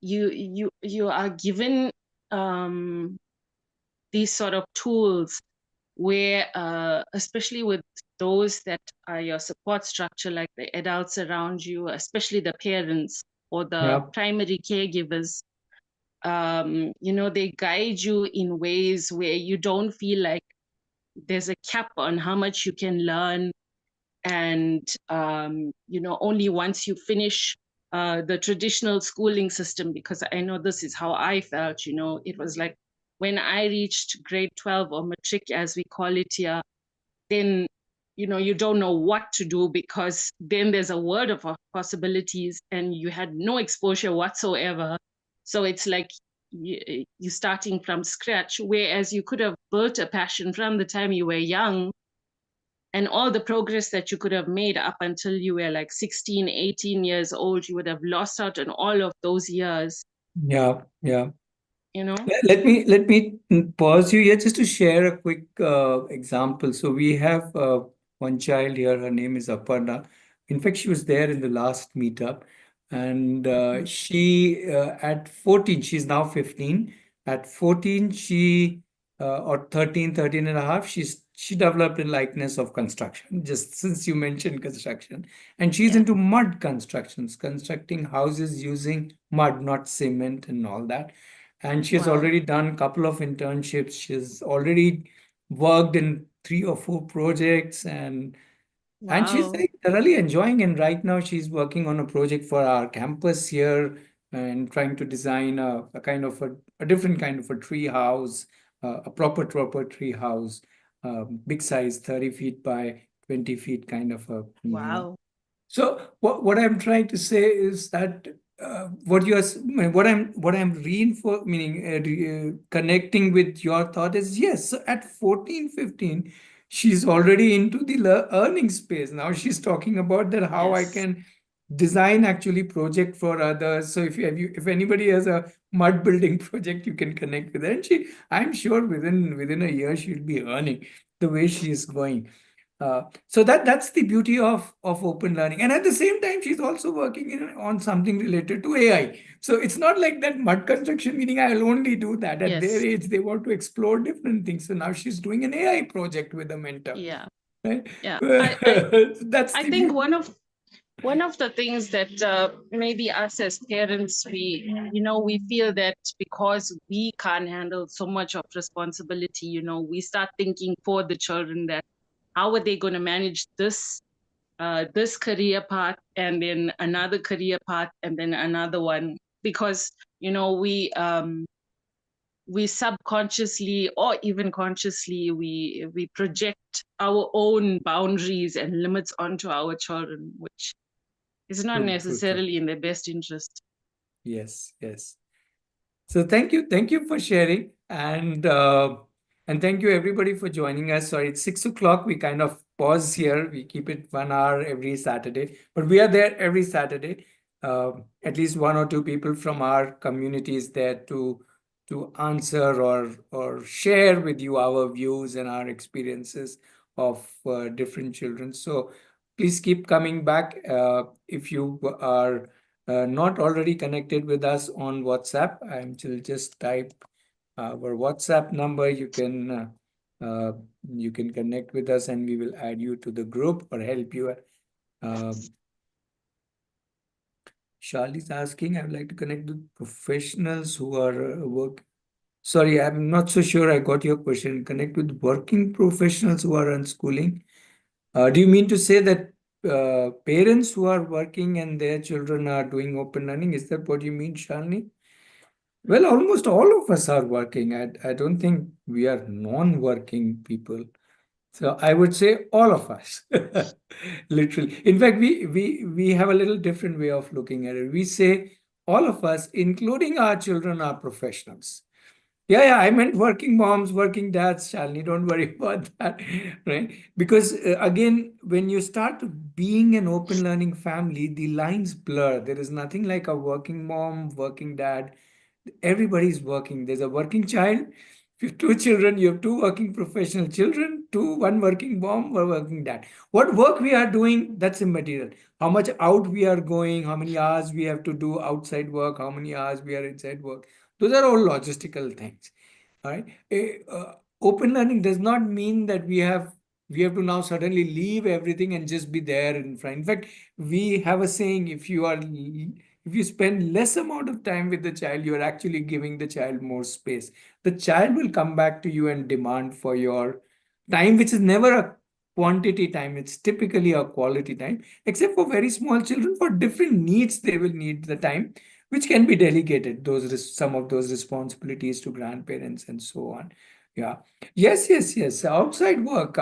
you are given these sort of tools, where especially with those that are your support structure, like the adults around you, especially the parents or the primary caregivers, they guide you in ways where you don't feel like there's a cap on how much you can learn. And only once you finish the traditional schooling system, because I know this is how I felt, it was like when I reached grade 12, or matric as we call it here, then you don't know what to do, because then there's a world of possibilities and you had no exposure whatsoever. So it's like you're starting from scratch, whereas you could have built a passion from the time you were young, and all the progress that you could have made up until you were like 16, 18 years old, you would have lost out on all of those years. Yeah, yeah. You know? Let me pause you here just to share a quick example. So we have one child here. Her name is Aparna. In fact, she was there in the last meetup, and she at 14, she's now 15, At 14, or 13 and a half, she developed a likeness of construction, just since you mentioned construction. And she's Yeah. into mud constructions, constructing houses using mud, not cement and all that. And she's Wow. already done a couple of internships. She's already worked in 3 or 4 projects, and she's Wow. like thoroughly enjoying. And right now she's working on a project for our campus here and trying to design a kind of a different kind of a tree house, a proper tree house, big size, 30 feet by 20 feet kind of a, Wow. So what I'm trying to say is that what I'm meaning connecting with your thought is, yes. So at 14, 15, she's already into the earning space. Now she's talking about that how I Yes. can design actually project for others. So if anybody has a mud building project, you can connect with her. And I'm sure within a year she'll be earning the way she is going. So that's the beauty of open learning. And at the same time, she's also working on something related to AI. So it's not like that mud construction, meaning I'll only do that. At their Yes. age, they want to explore different things. So now she's doing an AI project with a mentor. Yeah. Right? Yeah. That's I the think beauty. one of the things that maybe us as parents, we feel that because we can't handle so much of responsibility, we start thinking for the children that how are they going to manage this career path and then another career path and then another one, because we subconsciously or even consciously we project our own boundaries and limits onto our children, which is not True. necessarily in their best interest. Yes, yes. So thank you for sharing, and thank you everybody for joining us. Sorry, it's 6 o'clock. We kind of pause here. We keep it 1 hour every Saturday, but we are there every Saturday. At least 1 or 2 people from our community is there to answer or share with you our views and our experiences of different children. So please keep coming back. If you are not already connected with us on WhatsApp, I will just type our WhatsApp number. You can connect with us and we will add you to the group or help you. Charlie's asking, I would like to connect with professionals who are work. Sorry, I'm not so sure I got your question. Connect with working professionals who are unschooling. Do you mean to say that parents who are working and their children are doing open learning? Is that what you mean, Shalini? Well, almost all of us are working. I don't think we are non-working people. So I would say all of us, literally. In fact, we have a little different way of looking at it. We say all of us, including our children, are professionals. Yeah, I meant working moms, working dads, Shalini, don't worry about that, right? Because again, when you start being an open learning family, the lines blur. There is nothing like a working mom, working dad. Everybody's working. There's a working child. If you have 2 children, you have 2 working professional children, one working mom, one working dad. What work we are doing, that's immaterial. How much out we are going, how many hours we have to do outside work, how many hours we are inside work. Those are all logistical things. All right. Open learning does not mean that we have to now suddenly leave everything and just be there in front. In fact, we have a saying: if you spend less amount of time with the child, you are actually giving the child more space. The child will come back to you and demand for your time, which is never a quantity time. It's typically a quality time, except for very small children. For different needs, they will need the time, which can be delegated, some of those responsibilities to grandparents and so on. Yeah. Yes. Outside work,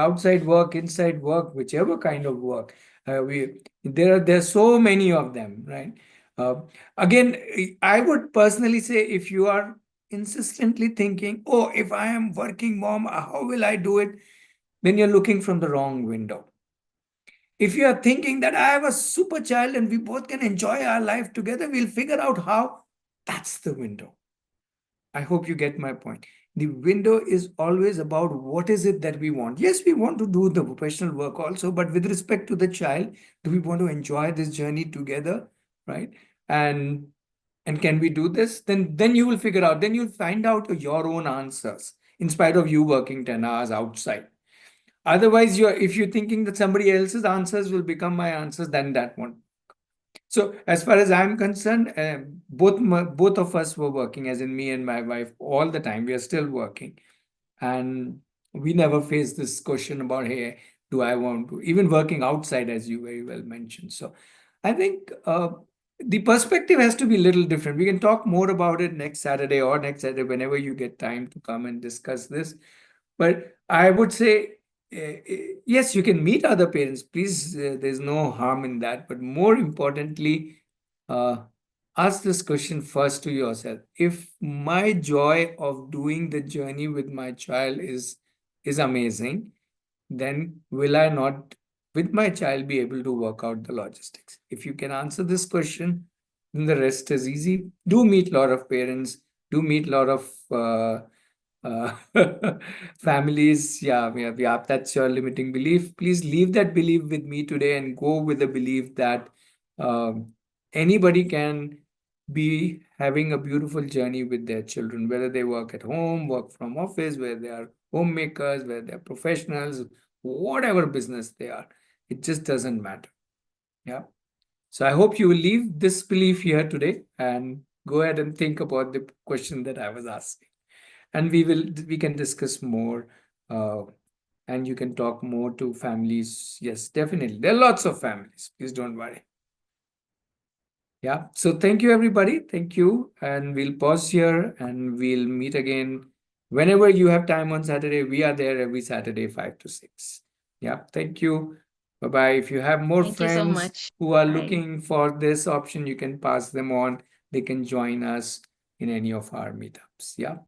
inside work, whichever kind of work. There are so many of them, right? Uh, Again, I would personally say, if you are insistently thinking, oh, if I am working mom, how will I do it? Then you're looking from the wrong window. If you are thinking that I have a super child and we both can enjoy our life together, we'll figure out how. That's the window. I hope you get my point. The window is always about what is it that we want. Yes, we want to do the professional work also, but with respect to the child, do we want to enjoy this journey together, right? And And can we do this? Then you will figure out, then you'll find out your own answers in spite of you working 10 hours outside. Otherwise, if you're thinking that somebody else's answers will become my answers, then that won't. So as far as I'm concerned, both of us were working, as in me and my wife, all the time. We are still working. And we never faced this question about, hey, do I want to, even working outside, as you very well mentioned. So I think the perspective has to be a little different. We can talk more about it next Saturday or next Saturday, whenever you get time to come and discuss this. But I would say, yes, you can meet other parents. Please, there's no harm in that. But more importantly, ask this question first to yourself. If my joy of doing the journey with my child is amazing, then will I not, with my child, be able to work out the logistics? If you can answer this question, then the rest is easy. Do meet a lot of parents, do meet a lot of families. Yeah, that's your limiting belief. Please leave that belief with me today and go with the belief that anybody can be having a beautiful journey with their children, whether they work at home, work from office, whether they are homemakers, whether they're professionals, whatever business they are. It just doesn't matter. Yeah. So I hope you will leave this belief here today and go ahead and think about the question that I was asking. And we can discuss more, and you can talk more to families. Yes, definitely. There are lots of families. Please don't worry. Yeah. So thank you, everybody. Thank you. And we'll pause here and we'll meet again whenever you have time on Saturday. We are there every Saturday, 5 to 6. Yeah. Thank you. Bye-bye. If you have more Thank you so friends much. who are Bye. looking for this option, you can pass them on. They can join us in any of our meetups. Yeah.